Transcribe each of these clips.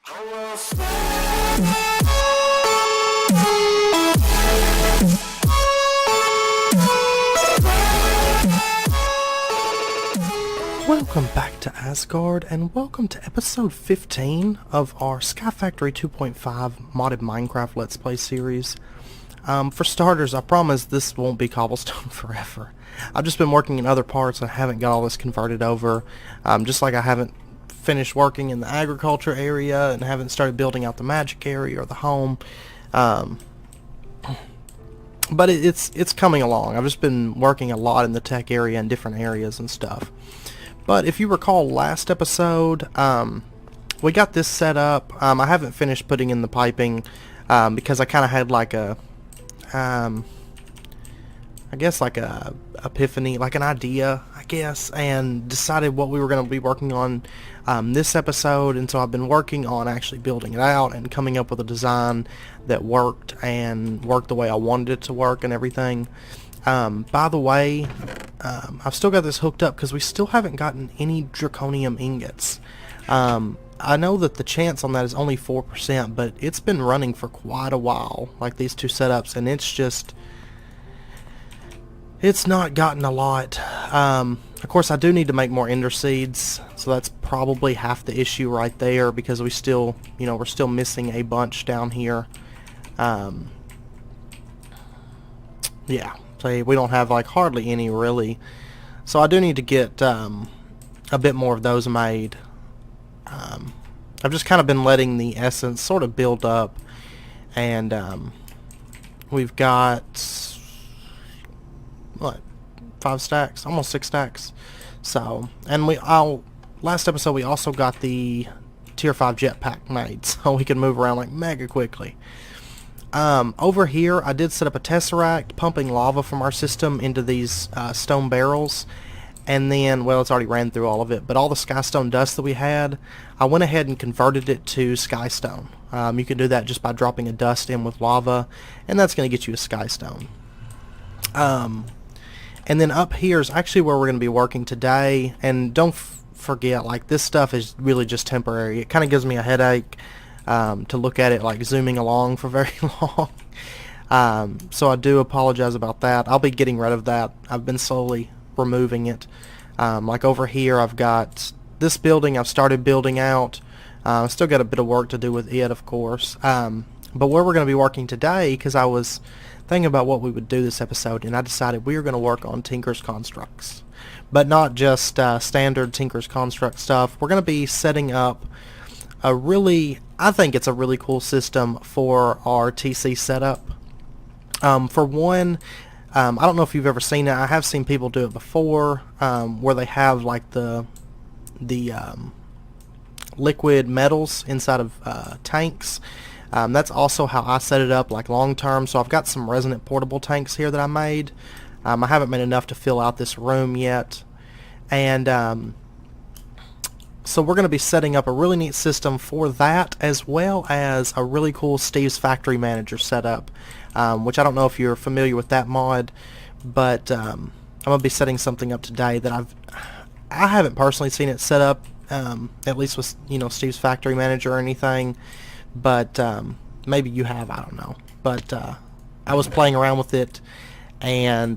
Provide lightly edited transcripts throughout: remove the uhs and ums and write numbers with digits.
Welcome back to Asgard, and welcome to episode 15 of our SkyFactory 2.5 modded Minecraft Let's Play series. For starters, I promise this won't be cobblestone forever. I've just been working in other parts and I haven't got all this converted over, just like I haven't finished working in the agriculture area and haven't started building out the magic area or the home. But it's coming along. I've just been working a lot in the tech area and different areas and stuff. But if you recall last episode, we got this set up. I haven't finished putting in the piping because I kind of had like a, I guess like a epiphany, like an idea, I guess, and decided what we were going to be working on this episode. And so I've been working on actually building it out and coming up with a design that worked the way I wanted it to work and everything. By the way, I've still got this hooked up because we still haven't gotten any draconium ingots. I know that the chance on that is only 4%, but it's been running for quite a while, like these two setups, and it's not gotten a lot. Of course, I do need to make more ender seeds, so that's probably half the issue right there, because we're still missing a bunch down here. Yeah. We don't have like hardly any really, so I do need to get a bit more of those made. I've just kind of been letting the essence sort of build up, and we've got what, 5 stacks, almost 6 stacks. So, and last episode we also got the tier 5 jetpack made, so we can move around like mega quickly. Over here, I did set up a tesseract, pumping lava from our system into these stone barrels, and then, well, it's already ran through all of it, but all the skystone dust that we had, I went ahead and converted it to skystone. You can do that just by dropping a dust in with lava, and that's going to get you a skystone. And then up here is actually where we're going to be working today, and don't forget, like, this stuff is really just temporary. It kind of gives me a headache to look at it like zooming along for very long. So I do apologize about that. I'll be getting rid of that. I've been slowly removing it. Like over here I've got this building I've started building out. Still got a bit of work to do with it, of course. But where we're going to be working today, because I was thinking about what we would do this episode, and I decided we were going to work on Tinker's Constructs. But not just standard Tinker's Construct stuff. We're going to be setting up I think it's a really cool system for our TC setup. For one, I don't know if you've ever seen it. I have seen people do it before, where they have like the liquid metals inside of tanks. That's also how I set it up, like long term. So I've got some resonant portable tanks here that I made. I haven't made enough to fill out this room yet, and so we're going to be setting up a really neat system for that, as well as a really cool Steve's Factory Manager setup, which I don't know if you're familiar with that mod, but I'm going to be setting something up today that I haven't personally seen it set up, at least with Steve's Factory Manager or anything, but maybe you have, I don't know. But I was playing around with it and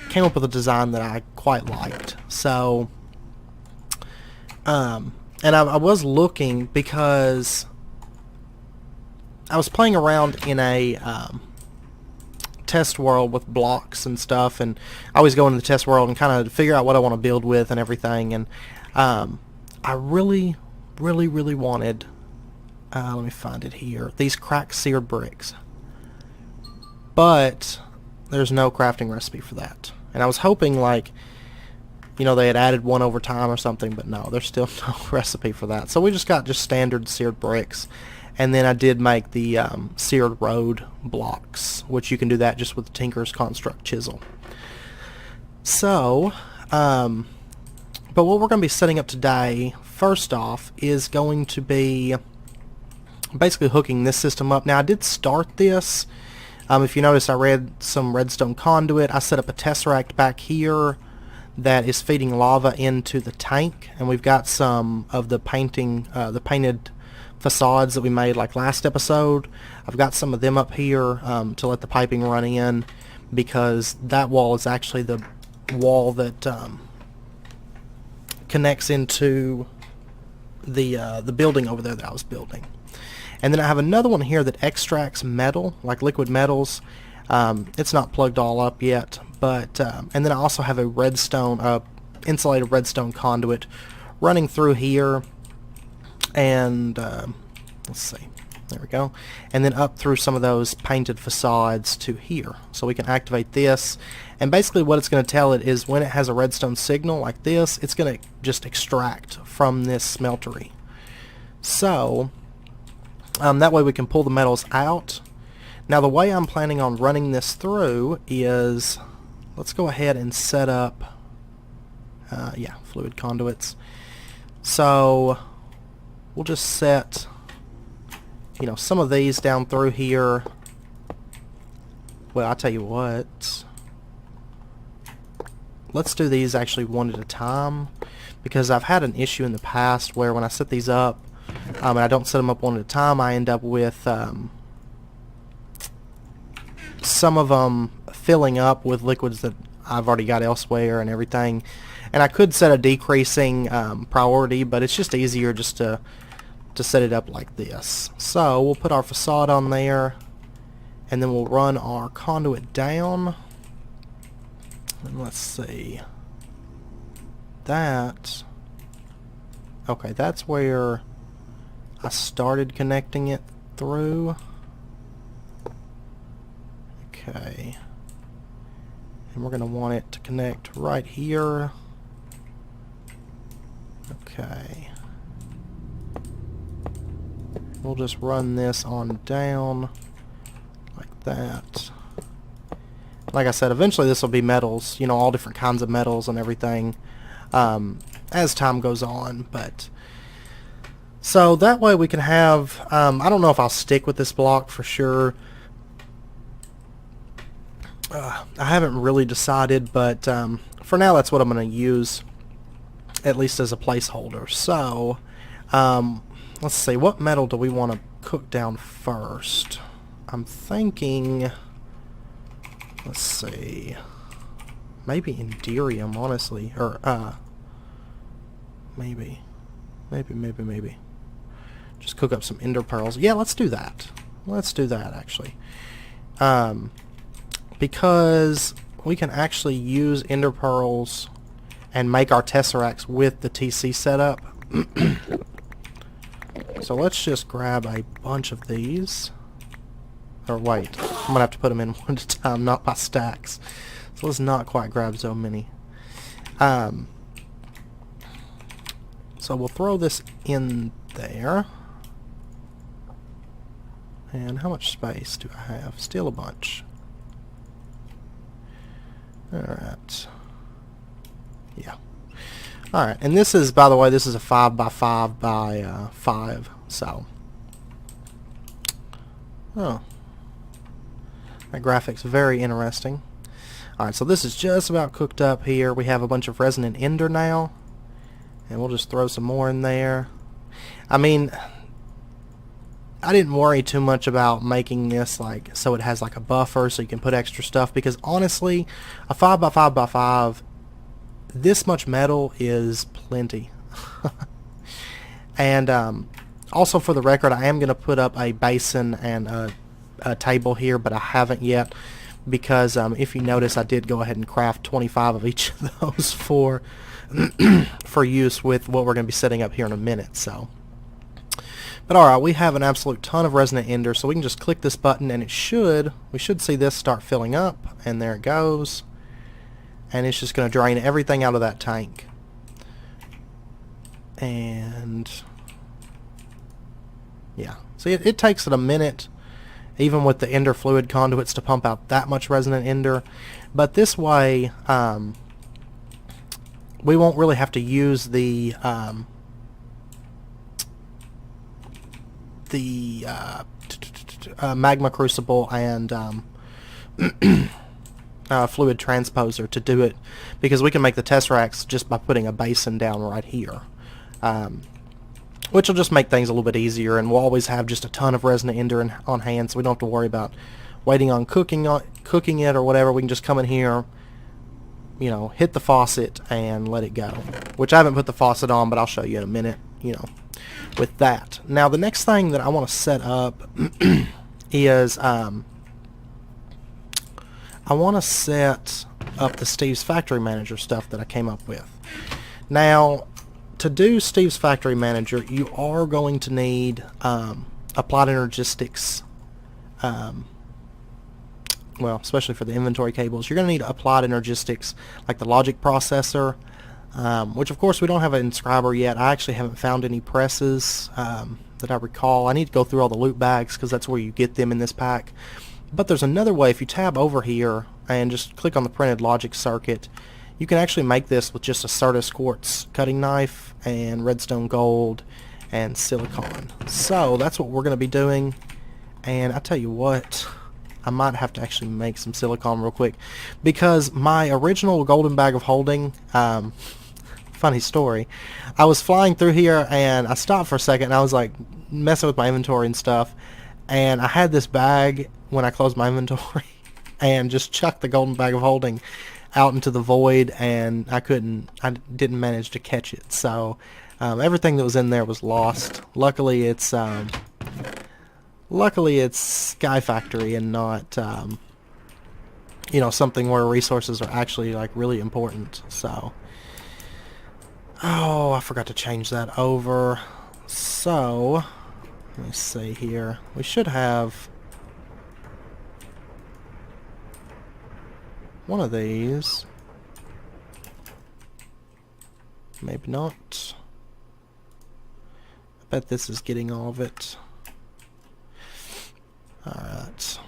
came up with a design that I quite liked. So and I was looking, because I was playing around in a test world with blocks and stuff, and I always go into the test world and kind of figure out what I want to build with and everything, and I really wanted, let me find it here, these cracked seared bricks, but there's no crafting recipe for that, and I was hoping like they had added one over time or something, but no, there's still no recipe for that. So we just got standard seared bricks, and then I did make the seared road blocks, which you can do that just with the Tinker's Construct chisel. So, but what we're going to be setting up today, first off, is going to be basically hooking this system up. Now, I did start this. If you notice, I read some redstone conduit. I set up a tesseract back here that is feeding lava into the tank, and we've got some of the painted facades that we made like last episode. I've got some of them up here to let the piping run in, because that wall is actually the wall that connects into the building over there that I was building. And then I have another one here that extracts metal, like liquid metals. It's not plugged all up yet, but and then I also have a redstone, insulated redstone conduit running through here, and let's see, there we go, and then up through some of those painted facades to here. So we can activate this, and basically what it's going to tell it is when it has a redstone signal like this, it's going to just extract from this smeltery. So that way we can pull the metals out. Now the way I'm planning on running this through is, let's go ahead and set up yeah, fluid conduits. So we'll just set, you know, some of these down through here. Well, I'll tell you what, let's do these actually one at a time, because I've had an issue in the past where when I set these up and I don't set them up one at a time, I end up with some of them filling up with liquids that I've already got elsewhere and everything. And I could set a decreasing priority, but it's just easier just to set it up like this. So we'll put our facade on there, and then we'll run our conduit down. And let's see, that, okay, that's where I started connecting it through. Okay, and we're going to want it to connect right here. Okay, we'll just run this on down like that. Like I said, eventually this will be metals, you know, all different kinds of metals and everything as time goes on. But so that way we can have, I don't know if I'll stick with this block for sure. I haven't really decided, but for now that's what I'm going to use, at least as a placeholder. So let's see, what metal do we want to cook down first? I'm thinking, let's see, maybe Enderium, honestly, or maybe just cook up some ender pearls. Yeah, let's do that. Let's do that actually, because we can actually use ender pearls and make our tesseracts with the TC setup. So let's just grab a bunch of these. Or wait, I'm gonna have to put them in one at a time, not by stacks. So let's not quite grab so many. So we'll throw this in there. And how much space do I have? Still a bunch. Alright. Yeah. Alright, and this is, by the way, this is a 5 by 5 by 5, so. Oh. That graphic's very interesting. Alright, so this is just about cooked up here. We have a bunch of resonant ender now. And we'll just throw some more in there. I mean, I didn't worry too much about making this like so it has like a buffer so you can put extra stuff, because honestly, a 5 by 5 by 5, this much metal is plenty. And also for the record, I am going to put up a basin and a table here, but I haven't yet, because if you notice, I did go ahead and craft 25 of each of those for for use with what we're going to be setting up here in a minute. So, but alright, we have an absolute ton of resonant ender, so we can just click this button and we should see this start filling up, and there it goes. And it's just going to drain everything out of that tank. And yeah, see, it takes it a minute, even with the ender fluid conduits, to pump out that much resonant ender. But this way, we won't really have to use the magma crucible and fluid transposer to do it, because we can make the tesseracts just by putting a basin down right here. which will just make things a little bit easier, and we'll always have just a ton of resin ender on hand, so we don't have to worry about waiting on cooking it or whatever. We can just come in here, you know, hit the faucet and let it go, which I haven't put the faucet on, but I'll show you in a minute, you know, with that. Now the next thing that I want to set up is I want to set up the Steve's Factory Manager stuff that I came up with. Now, to do Steve's Factory Manager, you are going to need Applied Energistics. Well, especially for the inventory cables, you're going to need Applied Energistics, like the logic processor, which of course we don't have an inscriber yet. I actually haven't found any presses that I recall. I need to go through all the loot bags because that's where you get them in this pack. But there's another way. If you tab over here and just click on the printed logic circuit, you can actually make this with just a Certus quartz cutting knife and redstone gold and silicon. So that's what we're going to be doing. And I tell you what, I might have to actually make some silicon real quick, because my original golden bag of holding, funny story, I was flying through here and I stopped for a second and I was like messing with my inventory and stuff, and I had this bag when I closed my inventory and just chucked the golden bag of holding out into the void, and I didn't manage to catch it. So everything that was in there was lost. Luckily it's SkyFactory and not you know, something where resources are actually like really important. So oh, I forgot to change that over. So let me see here. We should have one of these. Maybe not. I bet this is getting all of it. Alright.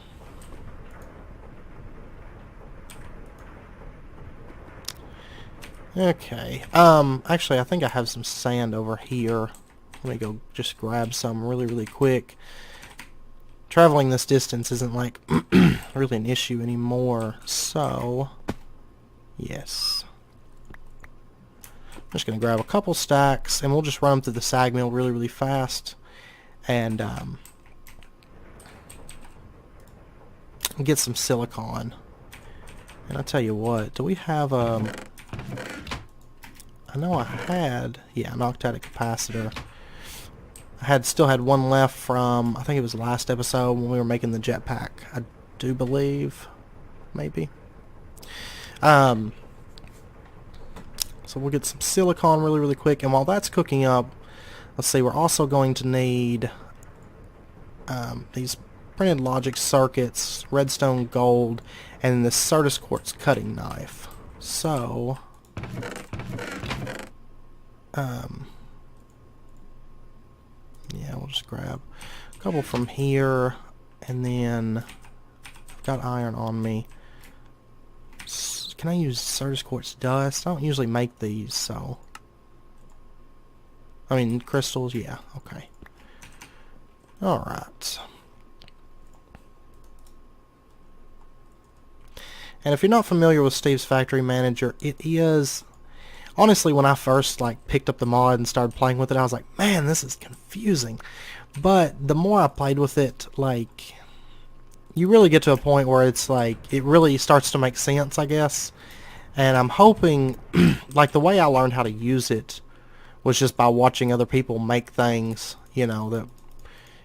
Okay. Actually, I think I have some sand over here. Let me go just grab some really quick. Traveling this distance isn't like really an issue anymore, so yes. I'm just going to grab a couple stacks, and we'll just run them through the sag mill really fast, and get some silicon. And I tell you what, do we have I know I had, yeah, I knocked out a capacitor. I still had one left from, I think it was the last episode when we were making the jetpack, I do believe, maybe. So we'll get some silicon really quick, and while that's cooking up, let's see, we're also going to need these printed logic circuits, redstone gold, and this Certus quartz cutting knife. So yeah, we'll just grab a couple from here, and then I've got iron on me. Can I use Certus quartz dust? I don't usually make these, so I mean crystals, yeah, okay. Alright. And if you're not familiar with Steve's Factory Manager, it is, honestly, when I first like picked up the mod and started playing with it, I was like, man, this is confusing. But the more I played with it, like, you really get to a point where it's like, it really starts to make sense, I guess. And I'm hoping, like, the way I learned how to use it was just by watching other people make things, you know, that,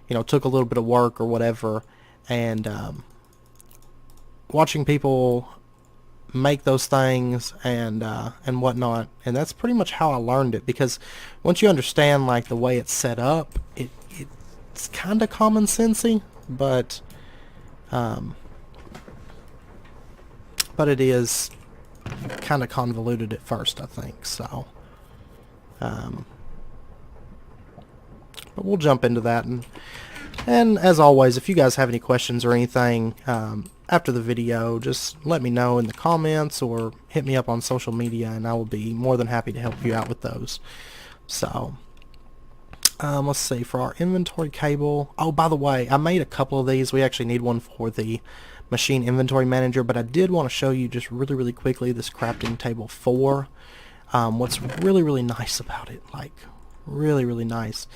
you know, took a little bit of work or whatever, and watching people make those things and whatnot, and that's pretty much how I learned it, because once you understand like the way it's set up, it's kind of common sensey, but it is kind of convoluted at first, I think. So but we'll jump into that, and as always, if you guys have any questions or anything after the video, just let me know in the comments or hit me up on social media, and I will be more than happy to help you out with those. So let's see, for our inventory cable, oh, by the way, I made a couple of these. We actually need one for the machine inventory manager, but I did want to show you just really quickly this crafting table 4. What's really nice about it, like really, really nice,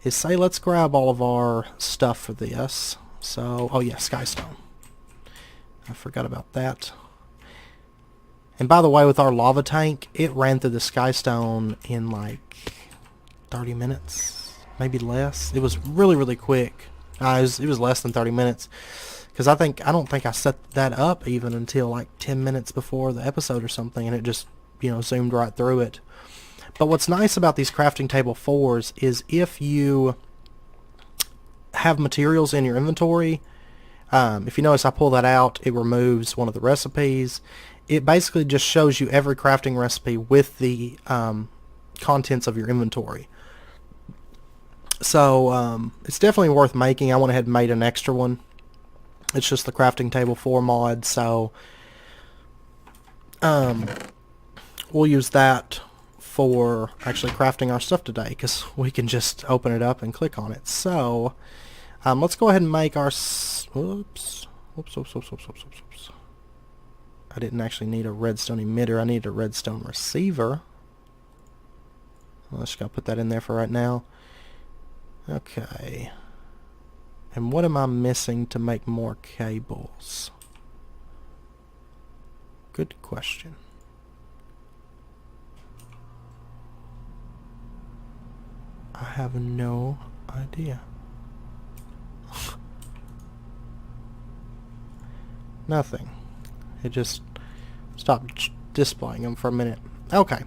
is say let's grab all of our stuff for this. So, oh yeah, Skystone. I forgot about that. And by the way, with our lava tank, it ran through the Skystone in like 30 minutes, maybe less. It was really, really quick. It was less than 30 minutes. Because I don't think I set that up even until like 10 minutes before the episode or something, and it just, you know, zoomed right through it. But what's nice about these crafting table 4s is if you have materials in your inventory, if you notice I pull that out, it removes one of the recipes. It basically just shows you every crafting recipe with the contents of your inventory. So it's definitely worth making. I went ahead and made an extra one. It's just the crafting table 4 mod, so we'll use that for actually crafting our stuff today, because we can just open it up and click on it. So let's go ahead and make our oops. I didn't actually need a redstone emitter. I need a redstone receiver. Let's just gotta put that in there for right now. Okay. And what am I missing to make more cables? Good question. I have no idea. Nothing. It just stopped displaying them for a minute. Okay.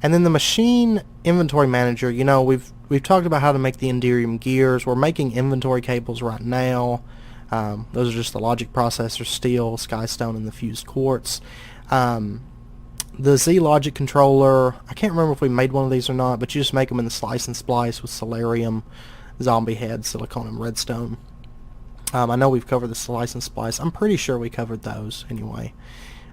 And then the machine inventory manager, you know, we've talked about how to make the Enderium gears. We're making inventory cables right now. Those are just the logic processor, steel, skystone, and the fused quartz. The Z logic controller, I can't remember if we made one of these or not, but you just make them in the slice and splice with solarium, zombie head, silicon, and redstone. I know we've covered the slice and splice. I'm pretty sure we covered those anyway.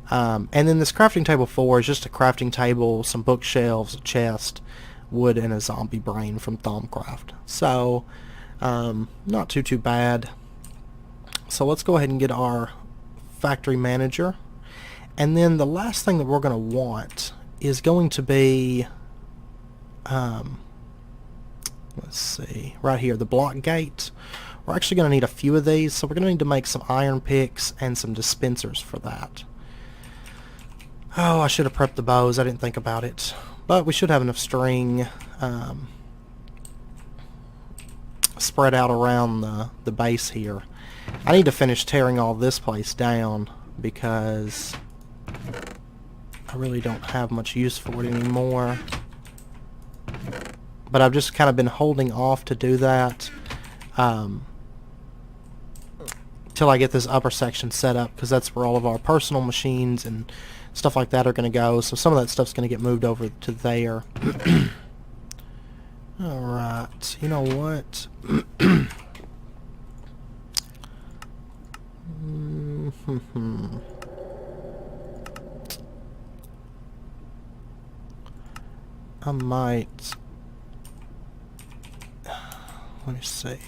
And then this crafting table 4 is just a crafting table, some bookshelves, a chest, wood, and a zombie brain from Thaumcraft. So, not too bad. So let's go ahead and get our factory manager. And then the last thing that we're going to want is going to be, let's see, right here, the block gate. We're actually going to need a few of these, so we're going to need to make some iron picks and some dispensers for that. Oh, I should have prepped the bows. I didn't think about it. But we should have enough string spread out around the base here. I need to finish tearing all this place down because I really don't have much use for it anymore. But I've just kind of been holding off to do that till I get this upper section set up, because that's where all of our personal machines and stuff like that are going to go. So some of that stuff's going to get moved over to there. Alright, you know what? I might... Let me see.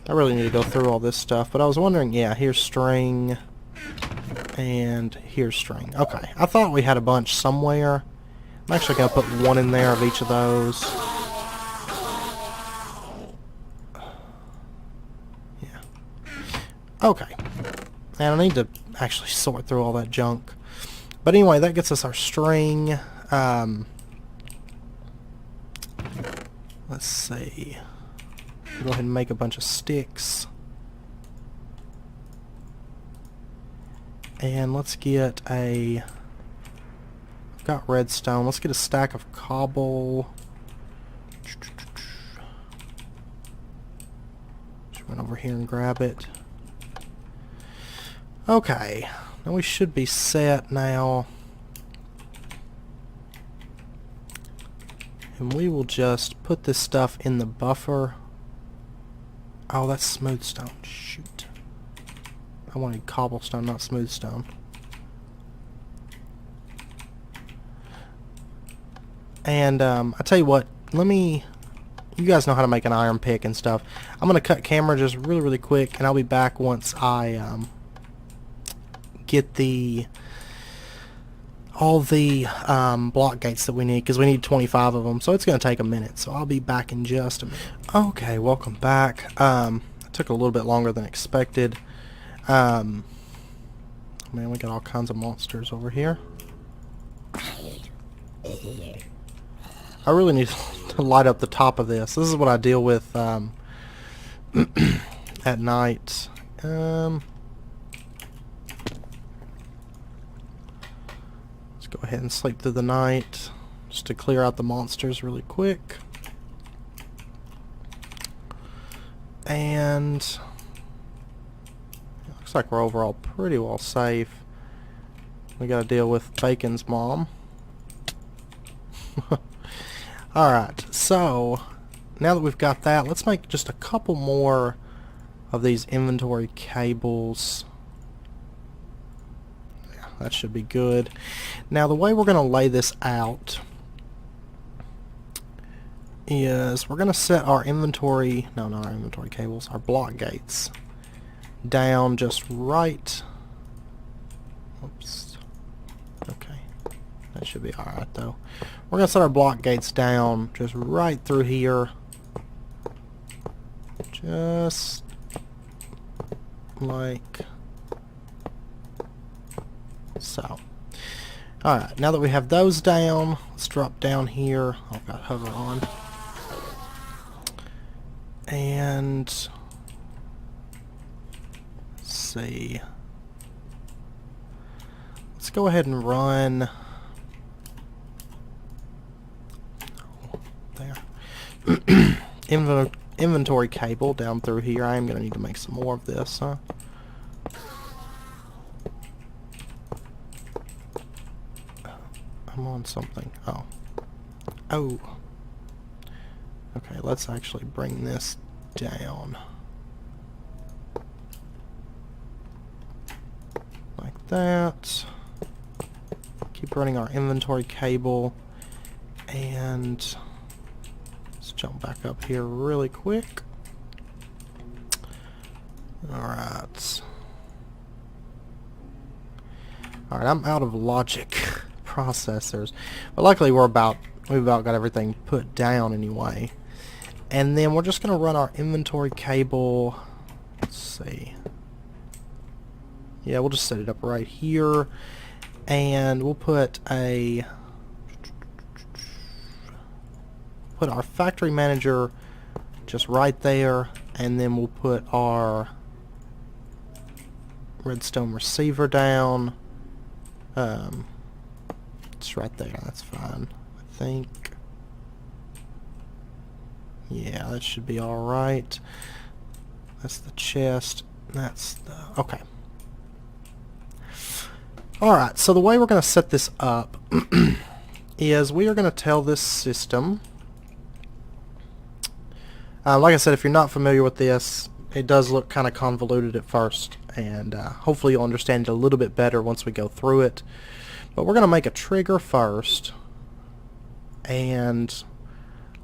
I really need to go through all this stuff, but I was wondering, yeah, here's string, and here's string. Okay, I thought we had a bunch somewhere. I'm actually going to put one in there of each of those. Yeah. Okay. And I need to actually sort through all that junk. But anyway, that gets us our string. Let's see. Go ahead and make a bunch of sticks. And let's get a... I've got redstone. Let's get a stack of cobble. Just run over here and grab it. Okay. Now we should be set now. And we will just put this stuff in the buffer. Oh, that's smooth stone. Shoot. I wanted cobblestone, not smooth stone. And I tell you what, you guys know how to make an iron pick and stuff. I'm going to cut camera just really quick, and I'll be back once I get the all the block gates that we need, because we need 25 of them, so it's going to take a minute. So I'll be back in just a minute. Okay, welcome back. It took a little bit longer than expected. Man, we got all kinds of monsters over here. I really need to light up the top of this. This is what I deal with at night. Let's go ahead and sleep through the night just to clear out the monsters really quick. And it looks like we're overall pretty well safe. We gotta deal with Bacon's mom. Alright, so now that we've got that, let's make just a couple more of these inventory cables. Yeah, that should be good. Now the way we're going to lay this out is we're going to set our inventory, no, not our inventory cables, our block gates down just right. Oops. Okay. That should be alright though. We're going to set our block gates down just right through here. Just like so. Alright, now that we have those down, let's drop down here. Oh, I've got hover on. And let's see. Let's go ahead and run there. Inventory cable down through here. I am going to need to make some more of this, huh? I'm on something. Oh. Oh. Okay, let's actually bring this down. Like that. Keep running our inventory cable. And let's jump back up here really quick. Alright. Alright, I'm out of logic processors. But luckily we've about got everything put down anyway. And then we're just going to run our inventory cable. Let's see. Yeah, we'll just set it up right here. And we'll put our factory manager just right there, and then we'll put our redstone receiver down. It's right there, that's fine, I think. Yeah, that should be alright. That's the chest. That's the... okay. Alright, so the way we're going to set this up is we are going to tell this system... like I said, if you're not familiar with this, it does look kind of convoluted at first, and hopefully you'll understand it a little bit better once we go through it. But we're going to make a trigger first, and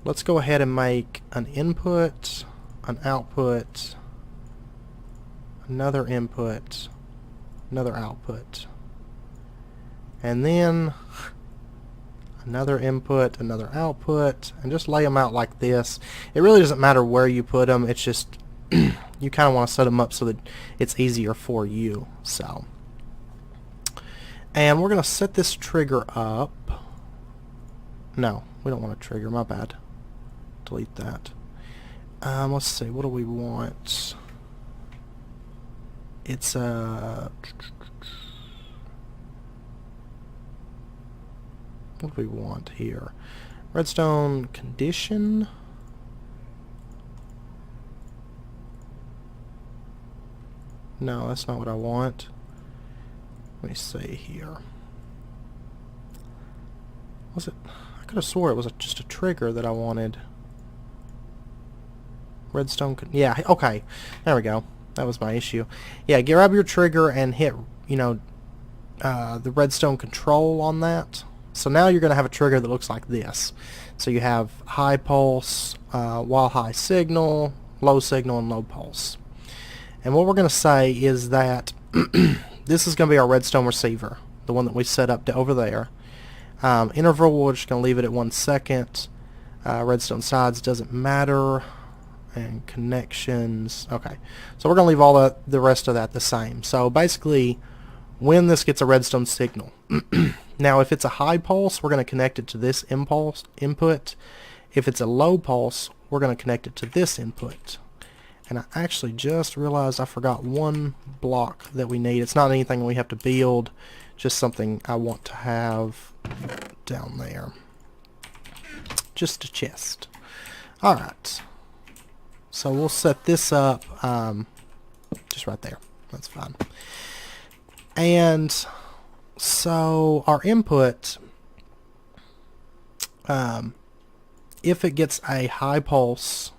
let's go ahead and make an input, an output, another input, another output, and then another input, another output, and just lay them out like this. It really doesn't matter where you put them, it's just you kind of want to set them up so that it's easier for you. So, and we're going to set this trigger up. No, we don't want a trigger, my bad. Delete that. Let's see, what do we want? It's what do we want here? Redstone condition. No, that's not what I want. Let me see here. Was it? I could have swore it was just a trigger that I wanted. Redstone. Yeah. Okay. There we go. That was my issue. Yeah. Grab your trigger and hit, the redstone control on that. So now you're going to have a trigger that looks like this. So you have high pulse, while high signal, low signal, and low pulse. And what we're going to say is that this is going to be our redstone receiver. the one that we set up over there. Interval, we're just going to leave it at 1 second. Redstone sides doesn't matter. And connections, okay. So we're going to leave all the rest of that the same. So basically, when this gets a redstone signal, now if it's a high pulse, we're going to connect it to this impulse input. If it's a low pulse, we're going to connect it to this input. And I actually just realized I forgot one block that we need. It's not anything we have to build, just something I want to have down there. Just a chest. Alright. So we'll set this up just right there. That's fine. And so our input, if it gets a high pulse,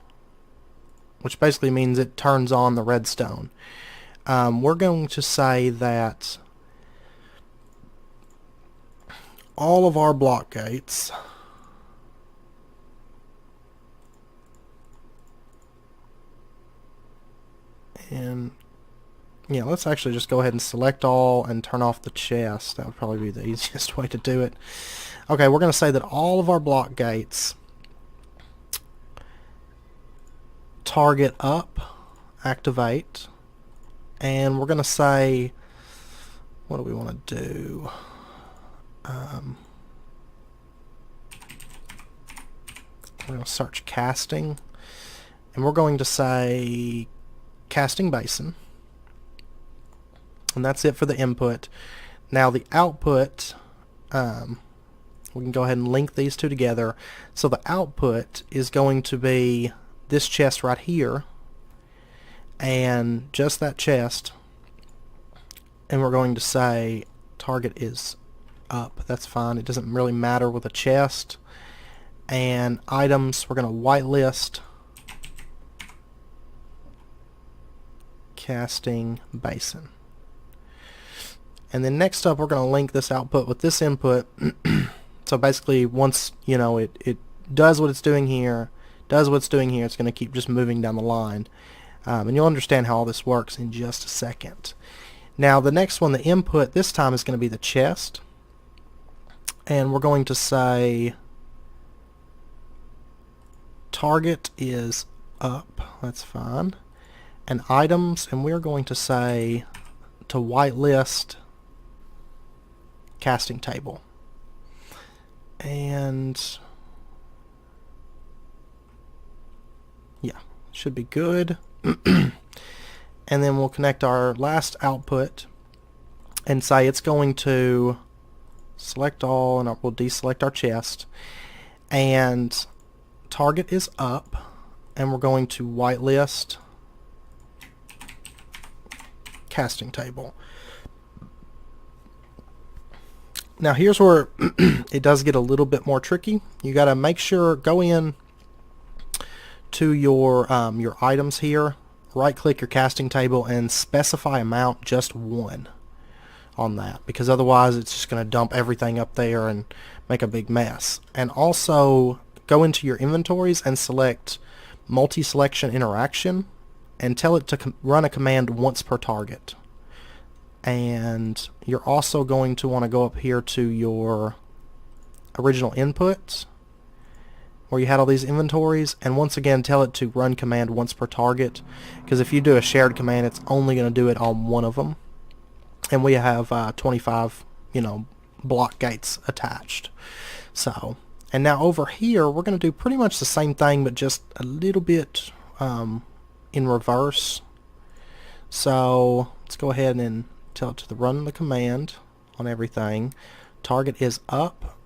which basically means it turns on the redstone, we're going to say that all of our block gates and yeah, let's actually just go ahead and select all and turn off the chest. That would probably be the easiest way to do it. Okay, we're going to say that all of our block gates target up, activate, and we're going to say, what do we want to do? We're going to search casting, and we're going to say casting basin, and that's it for the input. Now the output, we can go ahead and link these two together. So the output is going to be this chest right here, and just that chest, and we're going to say target is up. That's fine. It doesn't really matter with a chest. And items, we're going to whitelist casting basin. And then next up, we're going to link this output with this input. So basically, once it does what it's doing here, it's going to keep just moving down the line. And you'll understand how all this works in just a second. Now the next one, the input, this time is going to be the chest. And we're going to say target is up. That's fine. And items, and we're going to say to whitelist casting table. And yeah, should be good. And then we'll connect our last output and say it's going to select all, and we'll deselect our chest, and target is up, and we're going to whitelist casting table. Now here's where it does get a little bit more tricky. You got to make sure, go in to your items here, right click your casting table and specify amount just 1 on that, because otherwise it's just going to dump everything up there and make a big mess. And also go into your inventories and select multi-selection interaction and tell it to run a command once per target. And you're also going to want to go up here to your original inputs where you had all these inventories, and once again tell it to run command once per target, because if you do a shared command it's only going to do it on one of them, and we have 25 block gates attached. So, and now over here we're going to do pretty much the same thing but just a little bit in reverse. So let's go ahead and tell it to run the command on everything. Target is up,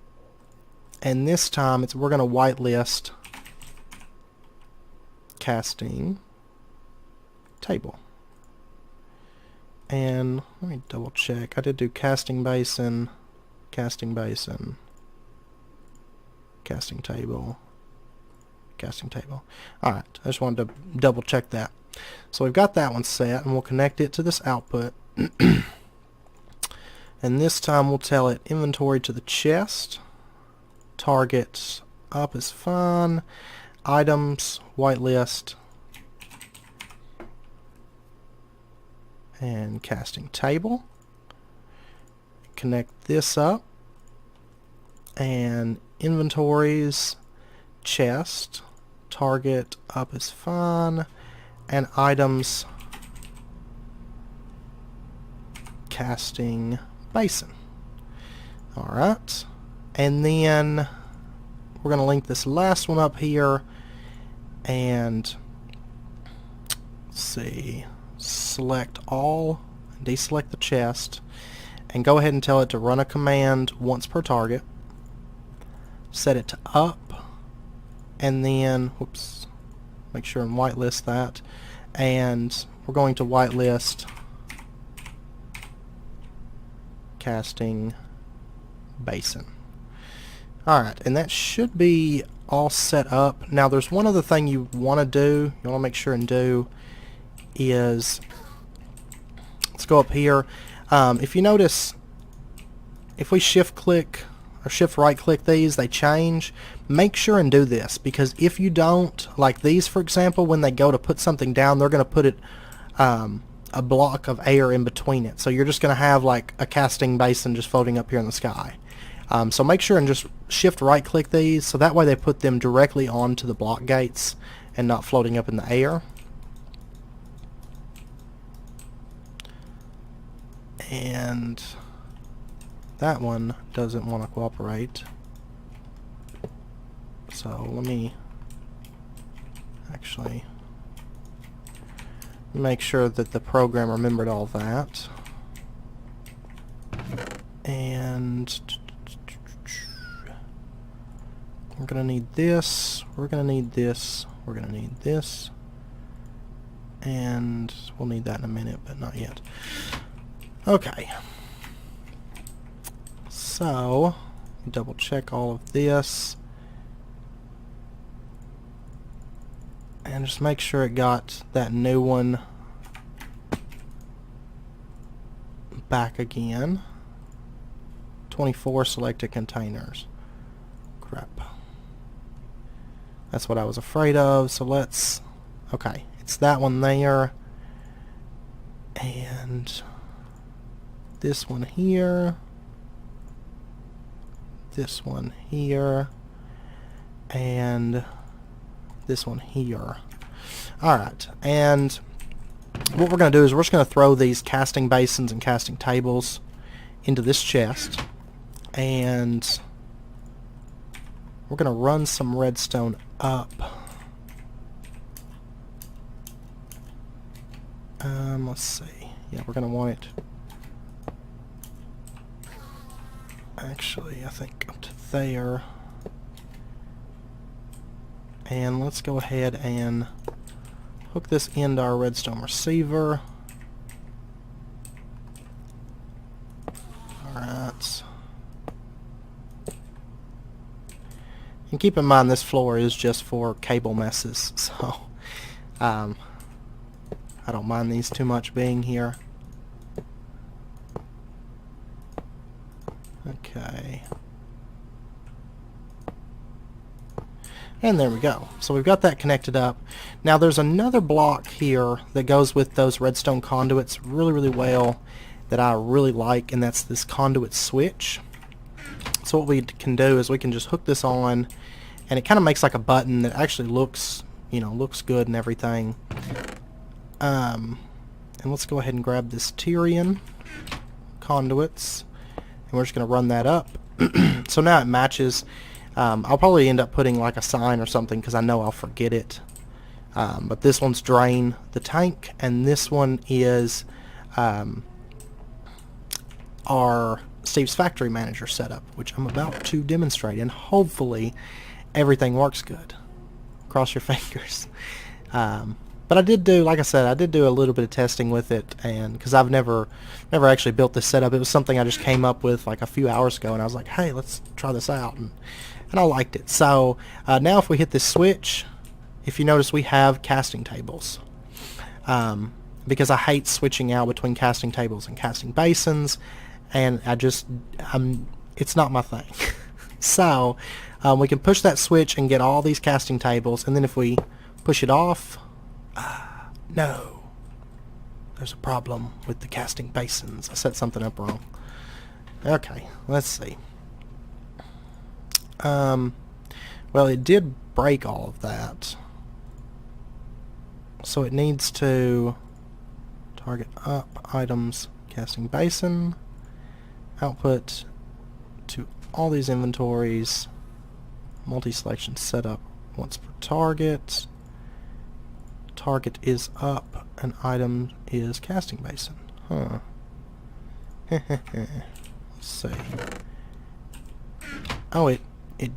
and this time we're going to whitelist casting table. And let me double check. I did do casting basin, casting basin, casting table, casting table. Alright, I just wanted to double check that. So we've got that one set, and we'll connect it to this output. And this time we'll tell it inventory to the chest. Targets up is fine. Items, whitelist, and casting table. connect this up, and inventories, chest, target up is fine, and items, casting basin. Alright, and then we're going to link this last one up here, and let's see, select all, deselect the chest, and go ahead and tell it to run a command once per target, set it to up, and then, whoops, make sure and whitelist that, and we're going to whitelist casting basin. Alright, and that should be all set up. Now there's one other thing you want to do, you want to make sure and do, is, let's go up here. If you notice, if we shift click or shift right click these, they change. Make sure and do this, because if you don't, like these for example, when they go to put something down, they're going to put it a block of air in between it, so you're just going to have like a casting basin just floating up here in the sky. So make sure and just shift right click these, so that way they put them directly onto the block gates and not floating up in the air. And that one doesn't want to cooperate, so let me actually make sure that the program remembered all that. And we're going to need this, we're going to need this, we're going to need this, and we'll need that in a minute, but not yet. Okay, so double check all of this and just make sure it got that new one back again. 24 selected containers. Crap. That's what I was afraid of, so let's, okay, it's that one there, and this one here, this one here, and this one here. Alright, and what we're going to do is we're just going to throw these casting basins and casting tables into this chest, and we're going to run some redstone up. Let's see. Yeah, we're going to want it, actually, I think up to there. And let's go ahead and hook this into our redstone receiver. Alright. And keep in mind this floor is just for cable messes, so I don't mind these too much being here. Okay. And there we go. So we've got that connected up. Now there's another block here that goes with those redstone conduits really well that I really like, and that's this conduit switch. So what we can do is we can just hook this on, and it kind of makes like a button that actually looks, you know, looks good and everything. And let's go ahead and grab this Tyrian conduits, and we're just going to run that up. So now it matches. I'll probably end up putting like a sign or something because I know I'll forget it. But this one's drain the tank, and this one is our Steve's Factory Manager setup, which I'm about to demonstrate, and hopefully everything works good. Cross your fingers. But I did do, like I said, I did do a little bit of testing with it, and because I've never actually built this setup. It was something I just came up with like a few hours ago, and I was like, hey, let's try this out, and I liked it. So now if we hit this switch, if you notice, we have casting tables. Because I hate switching out between casting tables and casting basins, and it's not my thing. So we can push that switch and get all these casting tables, and then if we push it off, no, there's a problem with the casting basins. I set something up wrong. Okay, let's see. Well, it did break all of that. So it needs to target up, items, casting basin, output to all these inventories, multi-selection setup once per target. Target is up, and item is casting basin. Huh. Let's see. Oh, it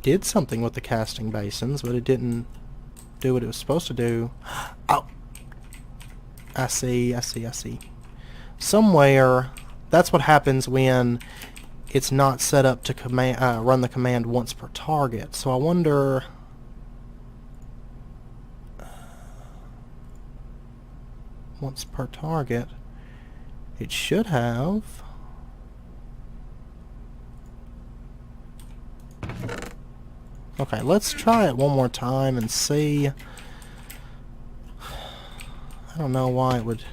did something with the casting basins, but it didn't do what it was supposed to do. Oh! I see. Somewhere, that's what happens when it's not set up to run the command once per target. So I wonder... once per target, it should have... Okay, let's try it one more time and see. I don't know why it would...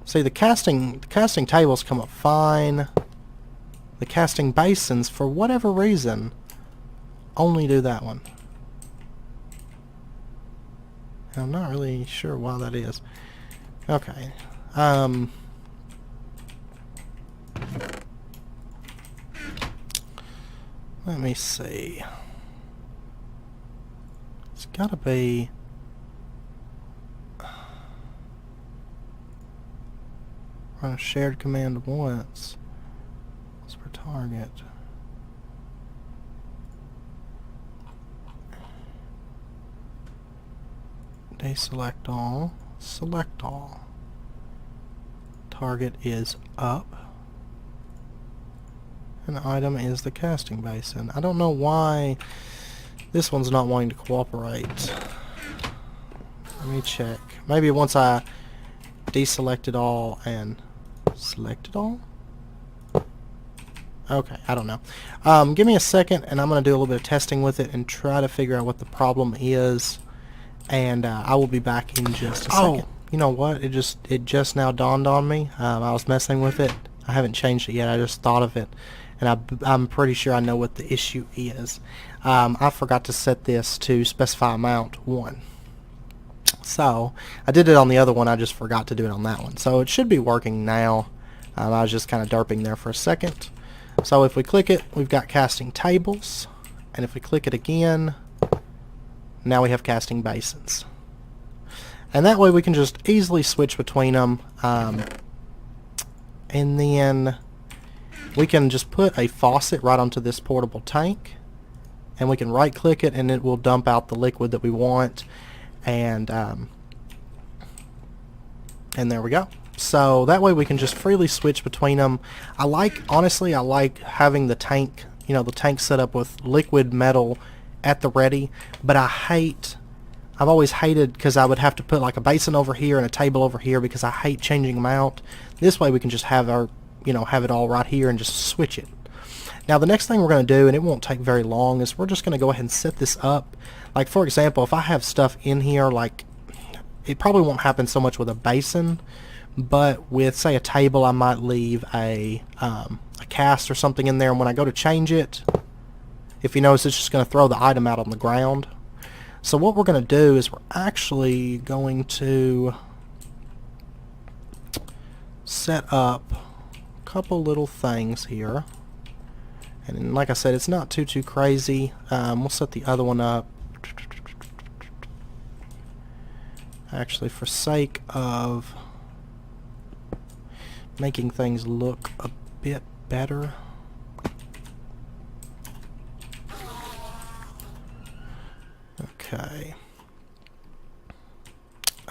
See, the casting tables come up fine. The casting basins, for whatever reason, only do that one. And I'm not really sure why that is. Okay. Let me see. It's gotta be... run a shared command once. It's per target. Deselect all. Select all. Target is up. And the item is the casting basin. I don't know why this one's not wanting to cooperate. Let me check. Maybe once I deselected all and selected all? Okay, I don't know. Give me a second and I'm going to do a little bit of testing with it and try to figure out what the problem is. And I will be back in just a second. You know what? It just now dawned on me. I was messing with it. I haven't changed it yet. I just thought of it. And I'm pretty sure I know what the issue is. I forgot to set this to specify amount 1. So I did it on the other one, I just forgot to do it on that one. So it should be working now. I was just kind of derping there for a second. So if we click it, we've got casting tables. And if we click it again, now we have casting basins. And that way we can just easily switch between them. And then we can just put a faucet right onto this portable tank. And we can right click it and it will dump out the liquid that we want. And there we go. So that way we can just freely switch between them. Honestly, I like having the tank, the tank set up with liquid metal at the ready, but I've always hated, because I would have to put like a basin over here and a table over here because I hate changing them out. This way we can just have have it all right here and just switch it. Now the next thing we're going to do, and it won't take very long, is we're just going to go ahead and set this up. Like for example, if I have stuff in here, like it probably won't happen so much with a basin, but with say a table, I might leave a cast or something in there, and when I go to change it, if you notice, it's just going to throw the item out on the ground. So what we're going to do is we're actually going to set up a couple little things here. And like I said, it's not too crazy. We'll set the other one up. Actually, for sake of making things look a bit better. Okay.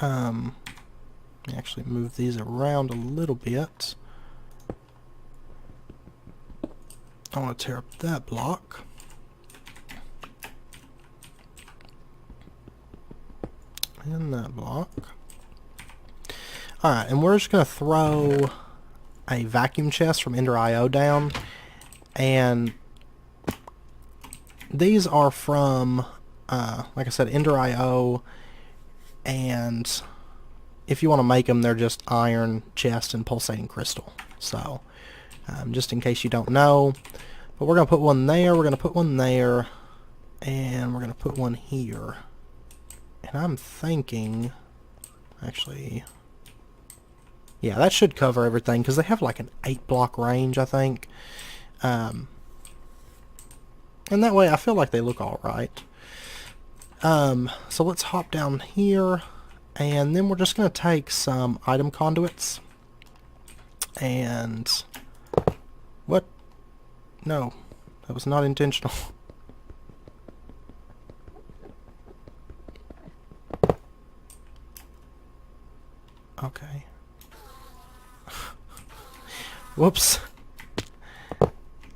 Let me actually move these around a little bit. I want to tear up that block. And that block. Alright, and we're just going to throw a vacuum chest from Ender.io down. And these are from, like I said, Ender.io. And if you want to make them, they're just iron, chest, and pulsating crystal. So, just in case you don't know. But we're going to put one there, we're going to put one there, and we're going to put one here. And I'm thinking, actually, yeah, that should cover everything, because they have like an 8-block range, I think. And that way I feel like they look alright. So let's hop down here, and then we're just going to take some item conduits. And... what? No, that was not intentional. Okay. Whoops.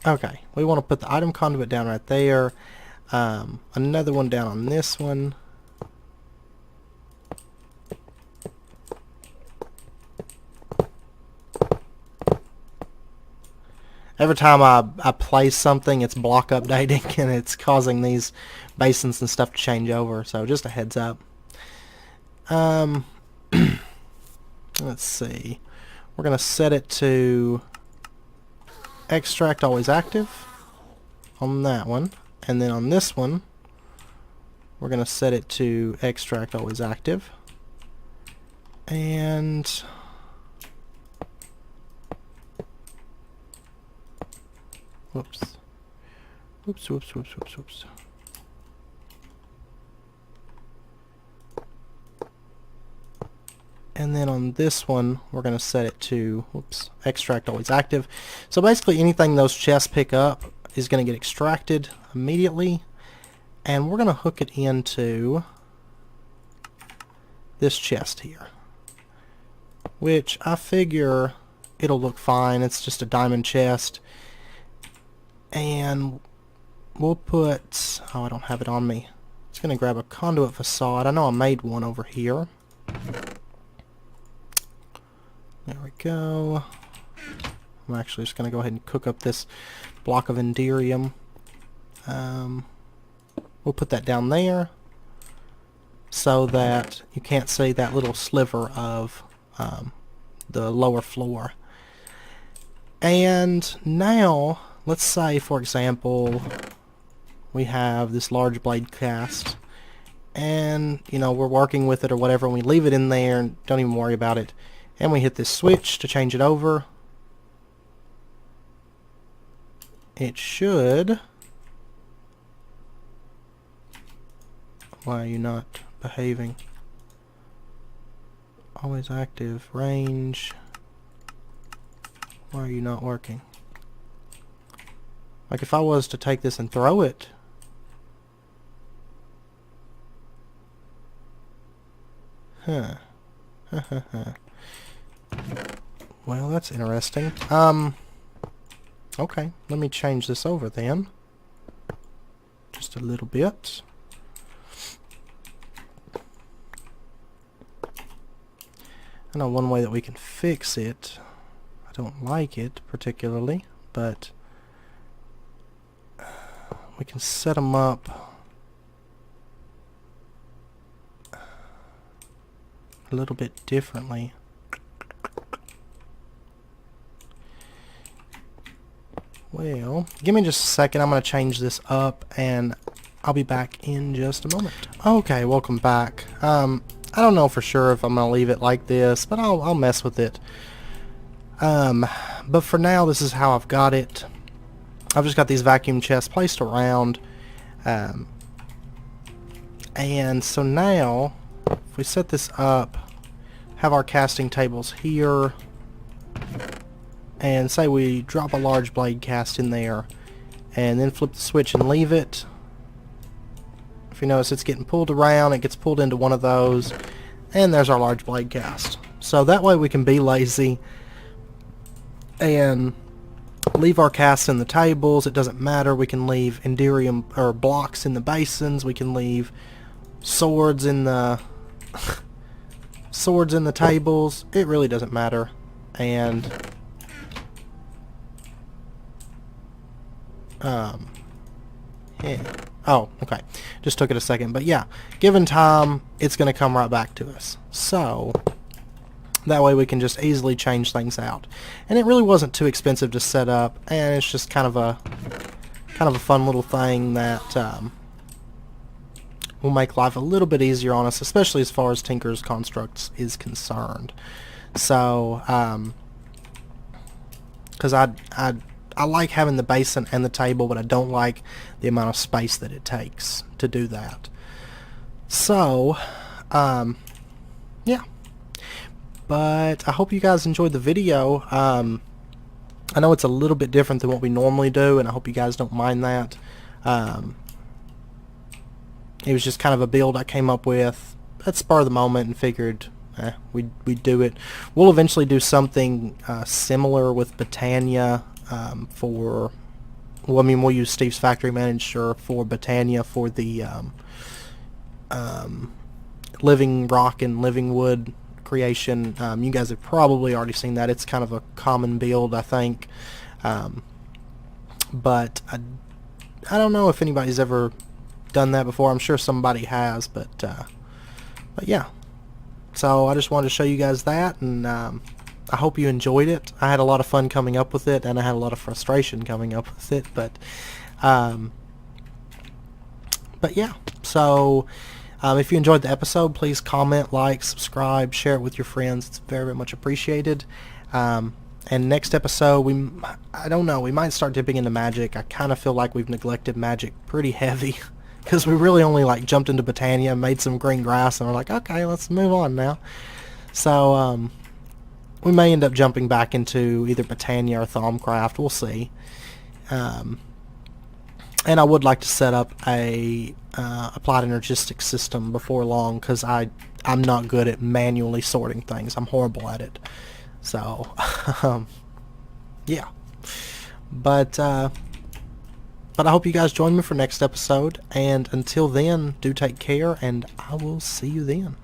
Okay, we want to put the item conduit down right there. Another one down on this one. Every time I place something, it's block updating, and it's causing these basins and stuff to change over. So just a heads up. Let's see. We're going to set it to extract always active on that one. And then on this one, we're going to set it to extract always active. And... whoops. Whoops, whoops, whoops, whoops, whoops. And then on this one, we're going to set it to, whoops, extract always active. So basically anything those chests pick up is going to get extracted immediately. And we're going to hook it into this chest here, which I figure it'll look fine. It's just a diamond chest. And we'll put, oh, I don't have it on me. It's going to grab a conduit facade. I know I made one over here. There we go. I'm actually just going to go ahead and cook up this block of Enderium. We'll put that down there so that you can't see that little sliver of the lower floor. And now, let's say, for example, we have this large blade cast, and, you know, we're working with it or whatever, and we leave it in there and don't even worry about it. And we hit this switch to change it over. It should... why are you not behaving? Always active. Range. Why are you not working? Like if I was to take this and throw it... huh. Well, that's interesting. Okay, let me change this over then. Just a little bit. I know one way that we can fix it. I don't like it particularly, but we can set them up a little bit differently. Well, give me just a second. I'm going to change this up, and I'll be back in just a moment. Okay, welcome back. I don't know for sure if I'm going to leave it like this, but I'll mess with it. But for now, this is how I've got it. I've just got these vacuum chests placed around. And so now, if we set this up, have our casting tables here, and say we drop a large blade cast in there, and then flip the switch and leave it. If you notice, it's getting pulled around, it gets pulled into one of those, and there's our large blade cast. So that way we can be lazy and leave our casts in the tables. It doesn't matter. We can leave Enderium or blocks in the basins. We can leave swords in the swords in the tables. It really doesn't matter. And yeah. Oh, okay. Just took it a second. But yeah, given time, it's going to come right back to us. So, That way we can just easily change things out. And it really wasn't too expensive to set up, and it's just kind of a fun little thing that will make life a little bit easier on us, especially as far as Tinker's Constructs is concerned. So, because I like having the basin and the table, but I don't like the amount of space that it takes to do that. So, yeah. But I hope you guys enjoyed the video. I know it's a little bit different than what we normally do, and I hope you guys don't mind that. It was just kind of a build I came up with at spur of the moment and figured we'd do it. We'll eventually do something similar with Britannia for... Well, I mean, we'll use Steve's Factory Manager for Britannia for the Living Rock and Living Wood creation. You guys have probably already seen that. It's kind of a common build, I think. But I don't know if anybody's ever done that before. I'm sure somebody has, but yeah. So I just wanted to show you guys that, and I hope you enjoyed it. I had a lot of fun coming up with it, and I had a lot of frustration coming up with it, but yeah. So if you enjoyed the episode, please comment, like, subscribe, share it with your friends. It's very, very much appreciated. And next episode, I don't know, we might start dipping into magic. I kind of feel like we've neglected magic pretty heavy, because we really only like jumped into Britannia, made some green grass, and we're like, okay, let's move on now. So we may end up jumping back into either Britannia or Thaumcraft. We'll see. And I would like to set up a applied energistic system before long, because I'm not good at manually sorting things. I'm horrible at it. So yeah. But I hope you guys join me for next episode, and until then, do take care, and I will see you then.